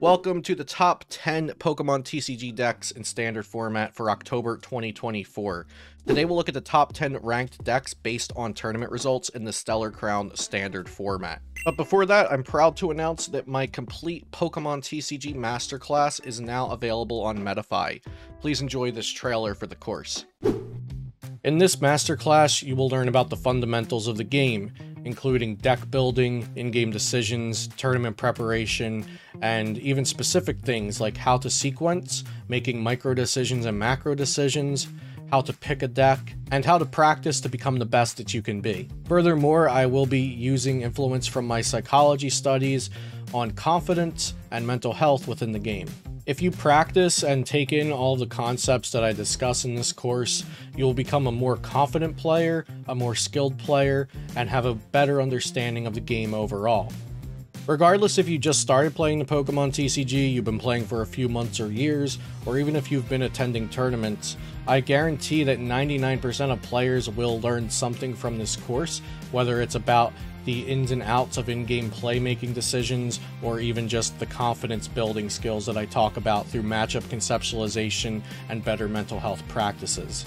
Welcome to the top 10 Pokemon TCG decks in standard format for October 2024. Today we'll look at the top 10 ranked decks based on tournament results in the Stellar Crown standard format. But before that, I'm proud to announce that my complete Pokemon TCG Masterclass is now available on Metafy. Please enjoy this trailer for the course. In this masterclass, you will learn about the fundamentals of the game, including deck building, in-game decisions, tournament preparation, and even specific things like how to sequence, making micro decisions and macro decisions, how to pick a deck, and how to practice to become the best that you can be. Furthermore, I will be using influence from my psychology studies on confidence and mental health within the game. If you practice and take in all the concepts that I discuss in this course, you'll become a more confident player, a more skilled player, and have a better understanding of the game overall. Regardless if you just started playing the Pokemon TCG, you've been playing for a few months or years, or even if you've been attending tournaments, I guarantee that 99% of players will learn something from this course, whether it's about the ins and outs of in-game playmaking decisions, or even just the confidence building skills that I talk about through matchup conceptualization and better mental health practices.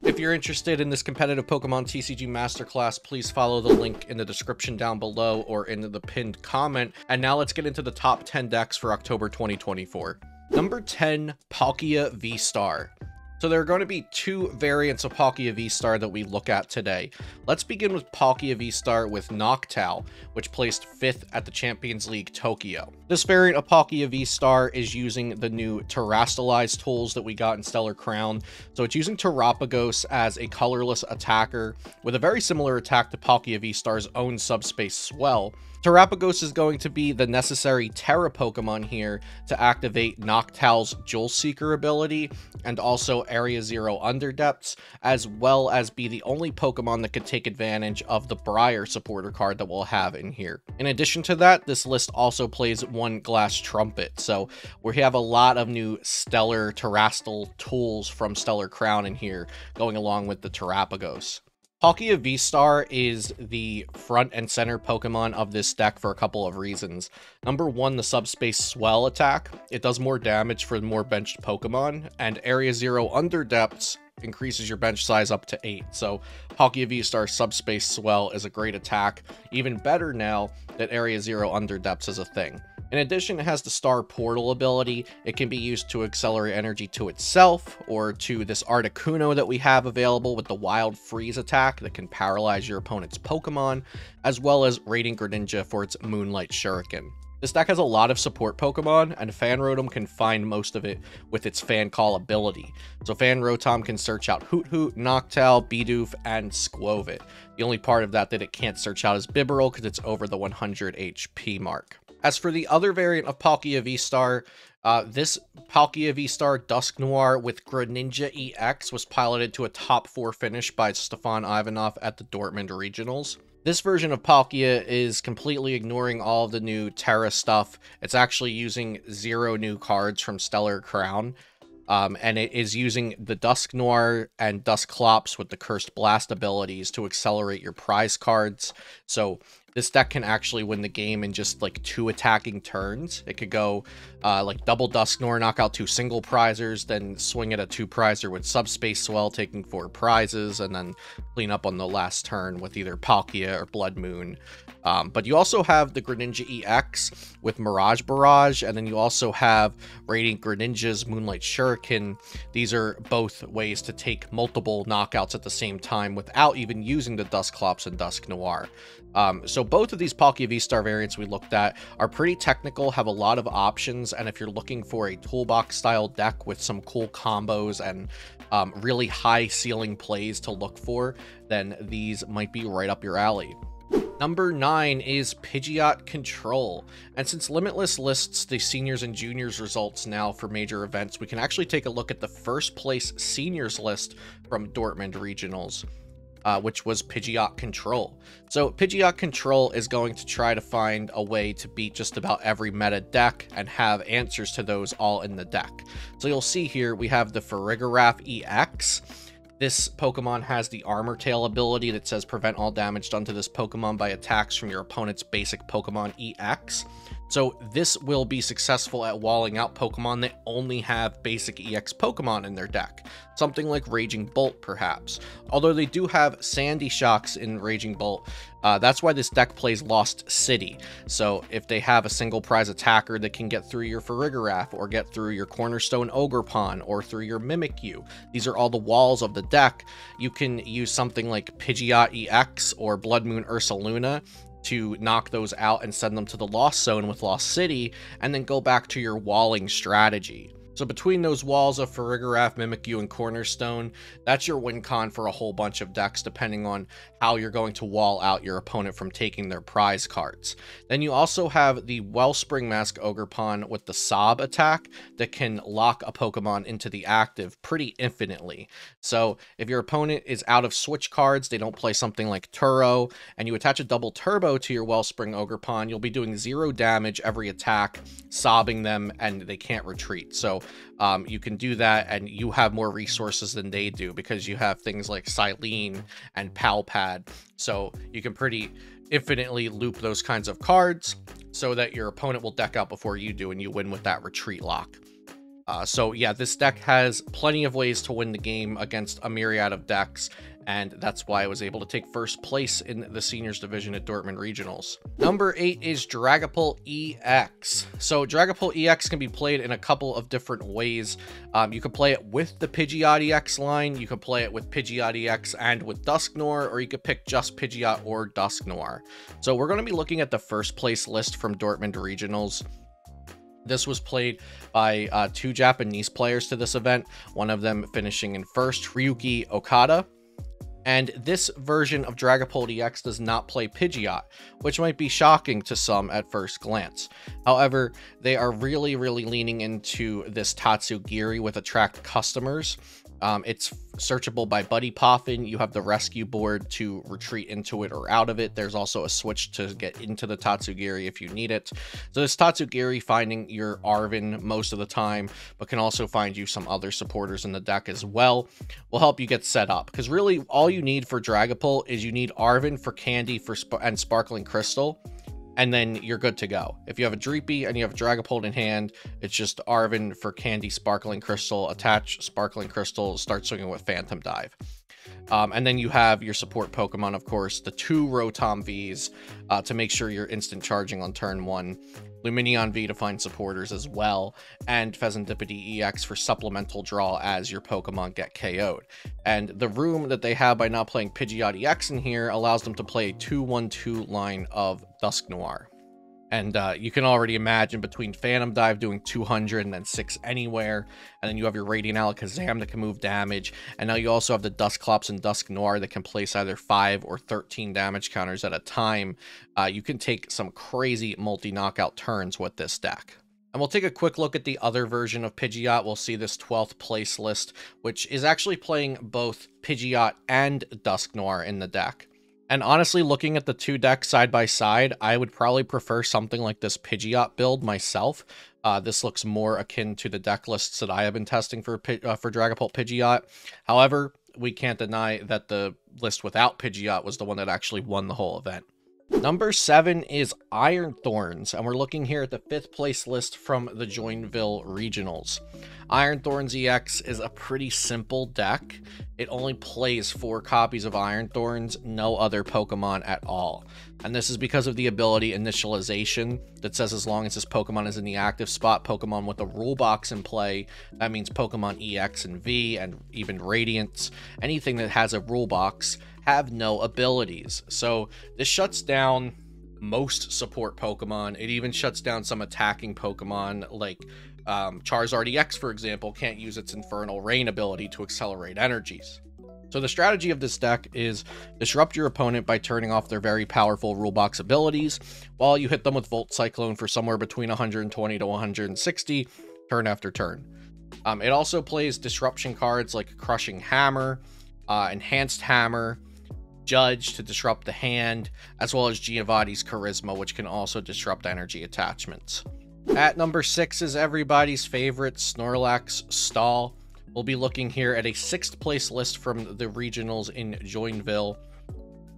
If you're interested in this competitive Pokemon TCG Masterclass, please follow the link in the description down below or in the pinned comment. And now let's get into the top 10 decks for October 2024. Number 10, Palkia V-Star. So there are going to be two variants of Palkia V-Star that we look at today. Let's begin with Palkia V-Star with Noctowl, which placed 5th at the Champions League Tokyo. This variant of Palkia V-Star is using the new Terastallized tools that we got in Stellar Crown. So it's using Terapagos as a colorless attacker with a very similar attack to Palkia V-Star's own Subspace Swell. Terapagos is going to be the necessary Terra Pokemon here to activate Noctowl's Jewel Seeker ability and also Area Zero Underdepths, as well as be the only Pokemon that could take advantage of the Briar supporter card that we'll have in here. In addition to that, this list also plays one Glass Trumpet, so we have a lot of new Stellar Terastal tools from Stellar Crown in here, going along with the Terapagos. Palkia V-Star is the front and center Pokemon of this deck for a couple of reasons. Number one, the Subspace Swell attack. It does more damage for more benched Pokemon, and Area Zero Underdepths increases your bench size up to 8. So Palkia V-Star Subspace Swell is a great attack. Even better now that Area Zero Underdepths is a thing. In addition, it has the Star Portal ability. It can be used to accelerate energy to itself or to this Articuno that we have available with the Wild Freeze attack that can paralyze your opponent's Pokemon, as well as Radiant Greninja for its Moonlight Shuriken. This deck has a lot of support Pokemon, and Fan Rotom can find most of it with its Fan Call ability. So Fan Rotom can search out Hoot Hoot, Noctowl, Bidoof, and Skwovet. The only part of that it can't search out is Bibarel because it's over the 100 HP mark. As for the other variant of Palkia V-Star, this Palkia V-Star Dusknoir with Greninja EX was piloted to a top 4 finish by Stefan Ivanov at the Dortmund Regionals. This version of Palkia is completely ignoring all of the new Terra stuff. It's actually using 0 new cards from Stellar Crown. And it is using the Dusknoir and Dusclops with the Cursed Blast abilities to accelerate your prize cards. So this deck can actually win the game in just like 2 attacking turns. It could go like double Dusknoir, knock out 2 single prizers, then swing at a 2 prizer with Subspace Swell, taking 4 prizes, and then clean up on the last turn with either Palkia or Blood Moon. But you also have the Greninja EX with Mirage Barrage, and then you also have Radiant Greninja's Moonlight Shuriken. These are both ways to take multiple knockouts at the same time without even using the Dusclops and Dusknoir. So both of these Palkia V-Star variants we looked at are pretty technical, have a lot of options, and if you're looking for a toolbox style deck with some cool combos and really high ceiling plays to look for, then these might be right up your alley. Number 9 is Pidgeot Control, and since Limitless lists the seniors and juniors results now for major events, we can actually take a look at the first place seniors list from Dortmund Regionals, which was Pidgeot Control. So Pidgeot Control is going to try to find a way to beat just about every meta deck and have answers to those all in the deck. So you'll see here we have the Farigiraf EX. This Pokemon has the Armor Tail ability that says prevent all damage done to this Pokemon by attacks from your opponent's basic Pokemon EX. So this will be successful at walling out Pokemon that only have basic EX Pokemon in their deck. Something like Raging Bolt, perhaps. Although they do have Sandy Shocks in Raging Bolt, that's why this deck plays Lost City. So if they have a single prize attacker that can get through your Farigiraf, or get through your Cornerstone Ogerpon, or through your Mimikyu, these are all the walls of the deck. You can use something like Pidgeot EX or Blood Moon Ursaluna to knock those out and send them to the Lost Zone with Lost City, and then go back to your walling strategy. So between those walls of Farigiraf, Mimikyu, and Cornerstone, that's your win con for a whole bunch of decks, depending on how you're going to wall out your opponent from taking their prize cards. Then you also have the Wellspring Mask Ogerpon with the Sob attack that can lock a Pokemon into the active pretty infinitely. So if your opponent is out of switch cards, they don't play something like Turo, and you attach a double turbo to your Wellspring Ogerpon, you'll be doing 0 damage every attack, sobbing them, and they can't retreat. So you can do that, and you have more resources than they do because you have things like Silene and Palpad. So you can pretty infinitely loop those kinds of cards so that your opponent will deck out before you do, and you win with that retreat lock. So yeah, this deck has plenty of ways to win the game against a myriad of decks, and that's why I was able to take first place in the seniors division at Dortmund Regionals. Number 8 is Dragapult EX. So Dragapult EX can be played in a couple of different ways. You can play it with the Pidgeot EX line, you can play it with Pidgeot EX and with Dusknoir, or you could pick just Pidgeot or Dusknoir. So we're going to be looking at the first place list from Dortmund Regionals. This was played by 2 Japanese players to this event, one of them finishing in first, Ryuki Okada. And this version of Dragapult EX does not play Pidgeot, which might be shocking to some at first glance. However, they are really leaning into this Tatsugiri with attract customers. It's searchable by Buddy Poffin. You have the rescue board to retreat into it or out of it. There's also a switch to get into the Tatsugiri if you need it. So this Tatsugiri finding your Arven most of the time, but can also find you some other supporters in the deck as well, will help you get set up. Because really, all you need for Dragapult is you need Arven for Candy and Sparkling Crystal, and then you're good to go. If you have a Dreepy and you have a Dragapult in hand, it's just Arven for Candy, Sparkling Crystal, attach Sparkling Crystal, start swinging with Phantom Dive. And then you have your support Pokemon, of course, the 2 Rotom Vs to make sure you're instant charging on turn 1, Lumineon V to find supporters as well, and Pheasantipede EX for supplemental draw as your Pokemon get KO'd. And the room that they have by not playing Pidgeot EX in here allows them to play a 2-1-2 line of Dusknoir. And you can already imagine between Phantom Dive doing 200 and then 6 anywhere, and then you have your Radiant Alakazam that can move damage, and now you also have the Dusclops and Dusknoir that can place either 5 or 13 damage counters at a time. You can take some crazy multi-knockout turns with this deck. And we'll take a quick look at the other version of Pidgeot. We'll see this 12th place list, which is actually playing both Pidgeot and Dusknoir in the deck. And honestly, looking at the 2 decks side by side, I would probably prefer something like this Pidgeot build myself. This looks more akin to the deck lists that I have been testing for Dragapult Pidgeot. However, we can't deny that the list without Pidgeot was the one that actually won the whole event. Number 7 is Iron Thorns, and we're looking here at the 5th place list from the Joinville Regionals. Iron Thorns EX is a pretty simple deck. It only plays 4 copies of Iron Thorns, no other Pokemon at all. And this is because of the ability Initialization that says as long as this Pokemon is in the active spot, Pokemon with a rule box in play, that means Pokemon EX and V and even Radiants, anything that has a rule box, have no abilities. So this shuts down most support Pokemon. It even shuts down some attacking Pokemon like Charizard EX, for example, can't use its Infernal Rain ability to accelerate energies. So the strategy of this deck is disrupt your opponent by turning off their very powerful rule box abilities, while you hit them with Volt Cyclone for somewhere between 120 to 160 turn after turn. It also plays disruption cards like Crushing Hammer, Enhanced Hammer, Judge to disrupt the hand, as well as Giovanni's Charisma, which can also disrupt energy attachments. At number 6 is everybody's favorite Snorlax Stall. We'll be looking here at a 6th place list from the regionals in Joinville.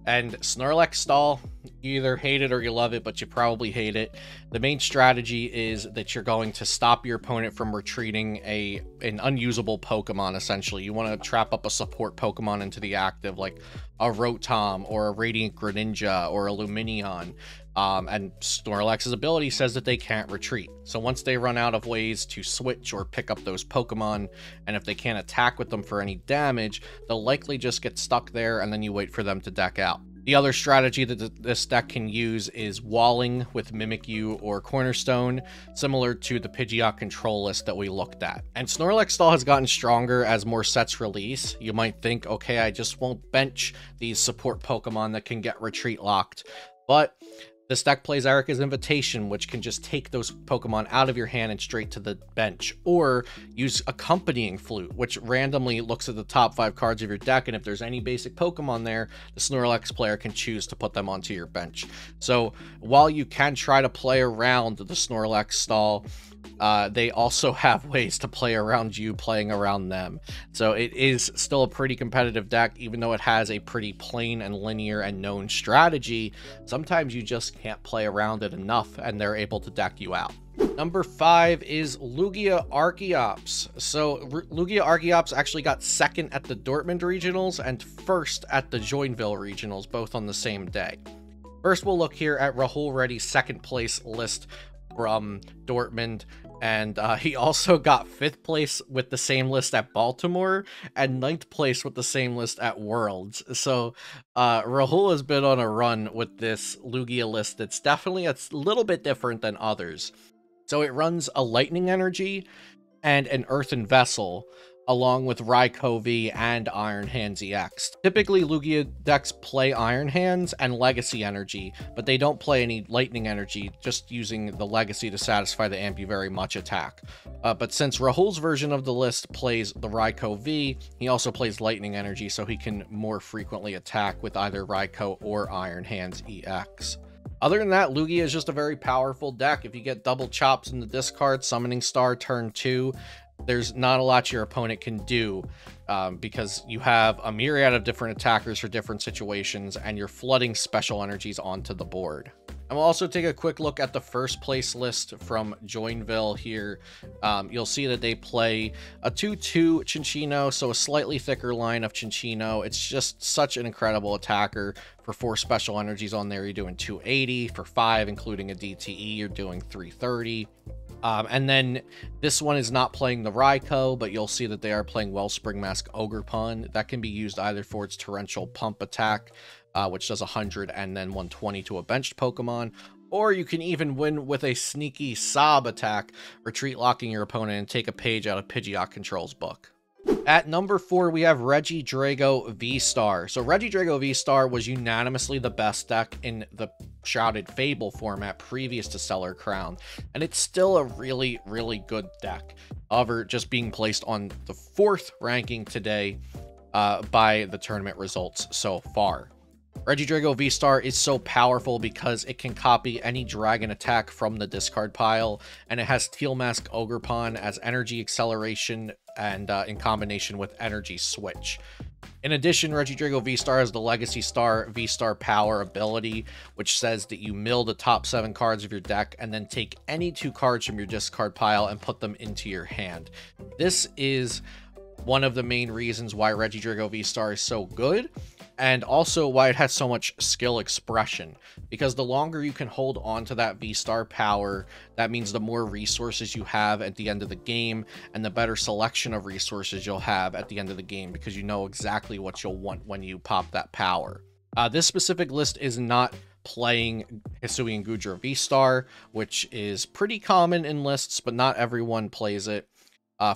And Snorlax Stall, You either hate it or you love it, but you probably hate it. The main strategy is that you're going to stop your opponent from retreating an unusable Pokemon, essentially. You want to trap up a support Pokemon into the active, like a Rotom or a Radiant Greninja or a Lumineon. And Snorlax's ability says that they can't retreat. So once they run out of ways to switch or pick up those Pokemon, and if they can't attack with them for any damage, they'll likely just get stuck there, and then you wait for them to deck out. The other strategy that this deck can use is walling with Mimikyu or Cornerstone, similar to the Pidgeot control list that we looked at. And Snorlax stall has gotten stronger as more sets release. You might think, okay, I just won't bench these support Pokemon that can get retreat locked. But this deck plays Erica's Invitation, which can just take those Pokemon out of your hand and straight to the bench, or use Accompanying Flute, which randomly looks at the top 5 cards of your deck, and if there's any basic Pokemon there, the Snorlax player can choose to put them onto your bench. So while you can try to play around the Snorlax stall, they also have ways to play around you playing around them. So it is still a pretty competitive deck, even though it has a pretty plain and linear and known strategy. Sometimes you just can't play around it enough and they're able to deck you out. Number 5 is Lugia Archeops. So Lugia Archeops actually got second at the Dortmund Regionals and first at the Joinville Regionals, both on the same day. First, we'll look here at Rahul Reddy's second place list from Dortmund, and he also got 5th place with the same list at Baltimore and 9th place with the same list at Worlds. So Rahul has been on a run with this Lugia list that's definitely a little bit different than others. So it runs a Lightning Energy and an Earthen Vessel, along with Raikou V and Iron Hands EX. Typically, Lugia decks play Iron Hands and Legacy Energy, but they don't play any Lightning Energy, just using the Legacy to satisfy the Ambu Very Much attack. But since Rahul's version of the list plays the Raikou V, he also plays Lightning Energy, so he can more frequently attack with either Raikou or Iron Hands EX. Other than that, Lugia is just a very powerful deck. If you get double chops in the discard, Summoning Star turn 2, there's not a lot your opponent can do because you have a myriad of different attackers for different situations, and you're flooding special energies onto the board. And we'll also take a quick look at the first place list from Joinville here. You'll see that they play a 2-2 Cinccino, so a slightly thicker line of Cinccino. It's just such an incredible attacker. For 4 special energies on there, you're doing 280. For 5, including a DTE, you're doing 330. And then this one is not playing the Raikou, but you'll see that they are playing Wellspring Mask Ogerpon. That can be used either for its Torrential Pump attack, which does 100 and then 120 to a benched Pokemon, or you can even win with a sneaky Sob attack, retreat locking your opponent and take a page out of Pidgeot Control's book. At number 4, we have Regidrago V-Star. So Regidrago V-Star was unanimously the best deck in the Shrouded Fable format previous to Stellar Crown, and it's still a really, really good deck. However, just being placed on the 4th ranking today by the tournament results so far. Regidrago V-Star is so powerful because it can copy any dragon attack from the discard pile, and it has Teal Mask Ogerpon as energy acceleration and in combination with energy switch. In addition, Regidrago V-Star has the Legacy Star V-Star Power ability, which says that you mill the top 7 cards of your deck and then take any 2 cards from your discard pile and put them into your hand. This is one of the main reasons why Regidrago V-Star is so good, and also why it has so much skill expression, because the longer you can hold on to that V-Star power, that means the more resources you have at the end of the game, and the better selection of resources you'll have at the end of the game, because you know exactly what you'll want when you pop that power. This specific list is not playing Hisui and Goodra V-Star, which is pretty common in lists, but not everyone plays it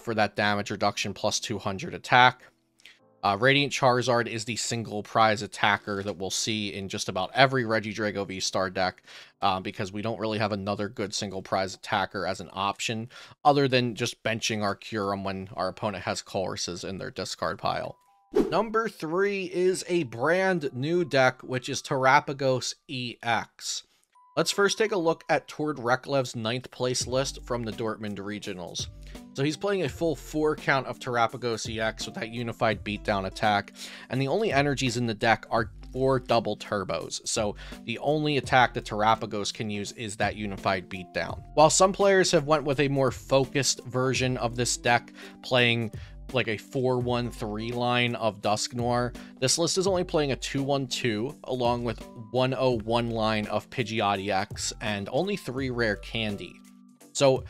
for that damage reduction plus 200 attack. Radiant Charizard is the single prize attacker that we'll see in just about every Regidrago V-Star deck, because we don't really have another good single prize attacker as an option, other than just benching Arcurum when our opponent has Choruses in their discard pile. Number 3 is a brand new deck, which is Terapagos EX. Let's first take a look at Tord Reklev's 9th place list from the Dortmund Regionals. So he's playing a full 4 count of Terapagos EX with that unified beatdown attack, and the only energies in the deck are 4 double turbos. So the only attack that Terapagos can use is that unified beatdown. While some players have went with a more focused version of this deck, playing like a 4-1-3 line of Dusknoir, this list is only playing a 2-1-2 along with 1-0-1 line of Pidgeotty X and only 3 rare candy. So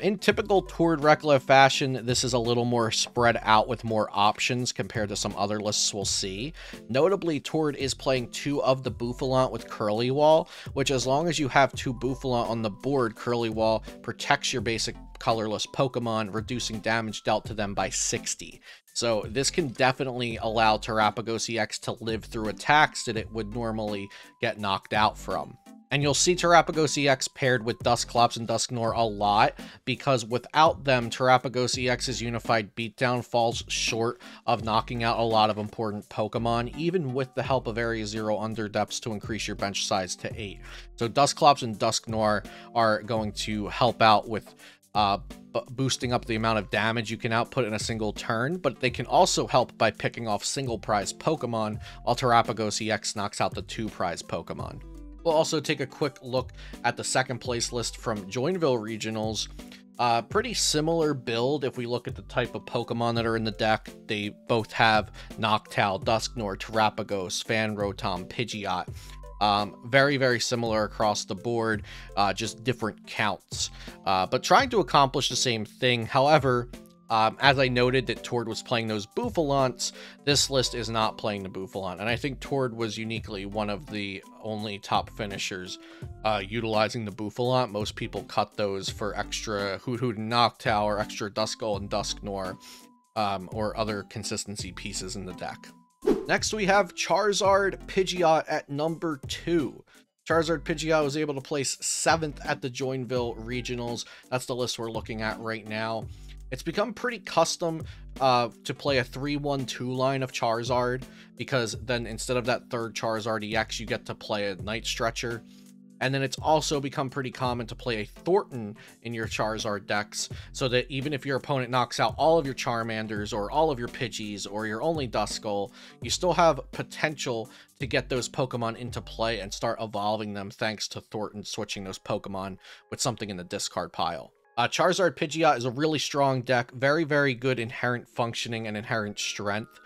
in typical Tord Rekla fashion, this is a little more spread out with more options compared to some other lists we'll see. Notably, Tord is playing 2 of the Bouffalant with Curlywall, which as long as you have 2 Bouffalant on the board, Curlywall protects your basic colorless Pokemon, reducing damage dealt to them by 60. So this can definitely allow Terapagos EX to live through attacks that it would normally get knocked out from. And you'll see Terapagos EX paired with Dusclops and Dusknoir a lot, because without them, Terapagos EX's unified beatdown falls short of knocking out a lot of important Pokemon, even with the help of Area 0 Underdepths to increase your bench size to 8. So Dusclops and Dusknoir are going to help out with boosting up the amount of damage you can output in a single turn, but they can also help by picking off single prize Pokemon, while Terapagos EX knocks out the 2 prize Pokemon. We'll also take a quick look at the second place list from Joinville Regionals. Pretty similar build if we look at the type of Pokemon that are in the deck. They both have Noctowl, Dusknoir, Terapagos, Fanrotom, Pidgeot. Very, very similar across the board, just different counts. But trying to accomplish the same thing. However, as I noted that Tord was playing those Bouffalants, this list is not playing the Bouffalant, and I think Tord was uniquely one of the only top finishers utilizing the Bouffalant. Most people cut those for extra Hoot Hoot and Noctowl, or extra Duskull and Dusknoir, or other consistency pieces in the deck. Next we have Charizard Pidgeot at number 2. Charizard Pidgeot was able to place 7th at the Joinville Regionals. That's the list we're looking at right now. It's become pretty custom to play a 3-1-2 line of Charizard, because then instead of that 3rd Charizard EX, you get to play a Night Stretcher. And then it's also become pretty common to play a Thornton in your Charizard decks, so that even if your opponent knocks out all of your Charmanders or all of your Pidgeys or your only Duskull, you still have potential to get those Pokemon into play and start evolving them thanks to Thornton switching those Pokemon with something in the discard pile. Charizard Pidgeot is a really strong deck, very, very good inherent functioning and inherent strength.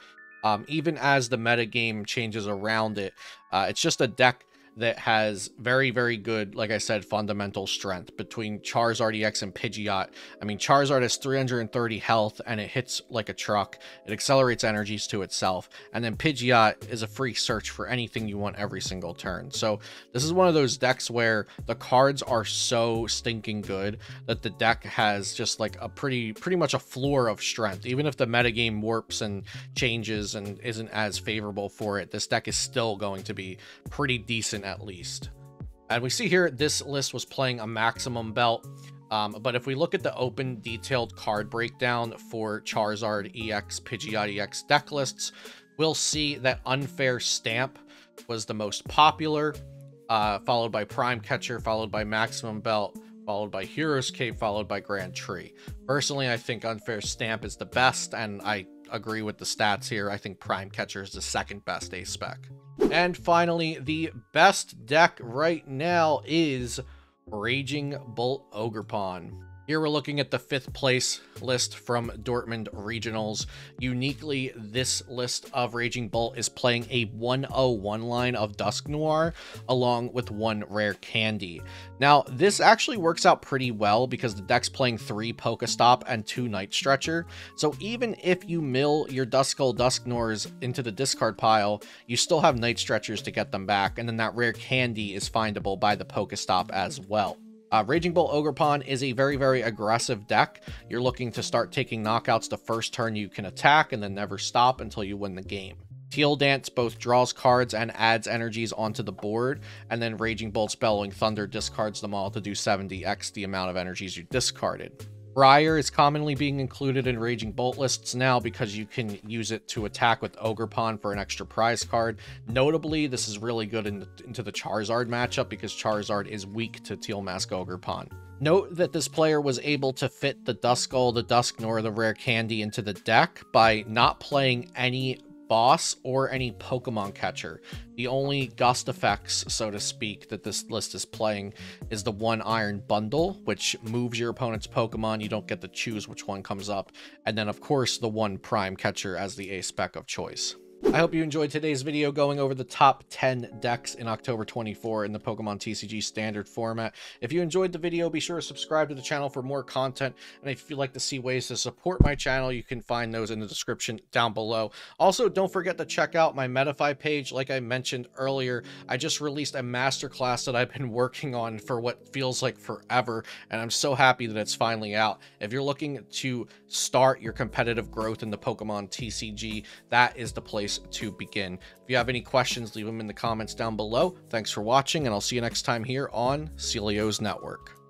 Even as the metagame changes around it, it's just a deck that has very, very good, like I said, fundamental strength between Charizard EX and Pidgeot. I mean, Charizard has 330 health and it hits like a truck. It accelerates energies to itself. And then Pidgeot is a free search for anything you want every single turn. So this is one of those decks where the cards are so stinking good that the deck has just like a pretty much a floor of strength. Even if the metagame warps and changes and isn't as favorable for it, this deck is still going to be pretty decent at least. And we see here this list was playing a maximum belt, but if we look at the open detailed card breakdown for Charizard EX, Pidgeot EX deck lists, we'll see that Unfair Stamp was the most popular, followed by Prime Catcher, followed by Maximum Belt, followed by Hero's Cape, followed by Grand Tree. Personally, I think Unfair Stamp is the best, and I agree with the stats here. I think Prime Catcher is the second best ace spec. And finally, the best deck right now is Raging Bolt Ogerpon. Here we're looking at the 5th place list from Dortmund Regionals. Uniquely, this list of Raging Bolt is playing a 1-0-1 line of Dusknoir along with 1 rare candy. Now, this actually works out pretty well because the deck's playing 3 Pokestop and 2 Night Stretcher. So even if you mill your Duskull Dusknoirs into the discard pile, you still have Night Stretchers to get them back, and then that rare candy is findable by the Pokestop as well. Raging Bolt Ogerpon is a very, very aggressive deck. You're looking to start taking knockouts the first turn you can attack and then never stop until you win the game. Teal Dance both draws cards and adds energies onto the board, and then Raging Bolt's Bellowing Thunder discards them all to do 70x the amount of energies you discarded. Briar is commonly being included in Raging Bolt lists now because you can use it to attack with Ogerpon for an extra prize card. Notably, this is really good into the Charizard matchup because Charizard is weak to Teal Mask Ogerpon. Note that this player was able to fit the Duskull, the Dusknoir, the Rare Candy into the deck by not playing any boss or any Pokemon catcher. The only gust effects, so to speak, that this list is playing is the 1 Iron Bundle, which moves your opponent's Pokemon. You don't get to choose which one comes up. And then, of course, the 1 Prime Catcher as the ace spec of choice. I hope you enjoyed today's video going over the top 10 decks in October 24 in the Pokemon TCG standard format. If you enjoyed the video, be sure to subscribe to the channel for more content. And if you'd like to see ways to support my channel, you can find those in the description down below. Also, don't forget to check out my Metafy page. Like I mentioned earlier, I just released a masterclass that I've been working on for what feels like forever, and I'm so happy that it's finally out. If you're looking to start your competitive growth in the Pokemon TCG, that is the place to begin. If you have any questions, leave them in the comments down below. Thanks for watching, and I'll see you next time here on Celio's Network.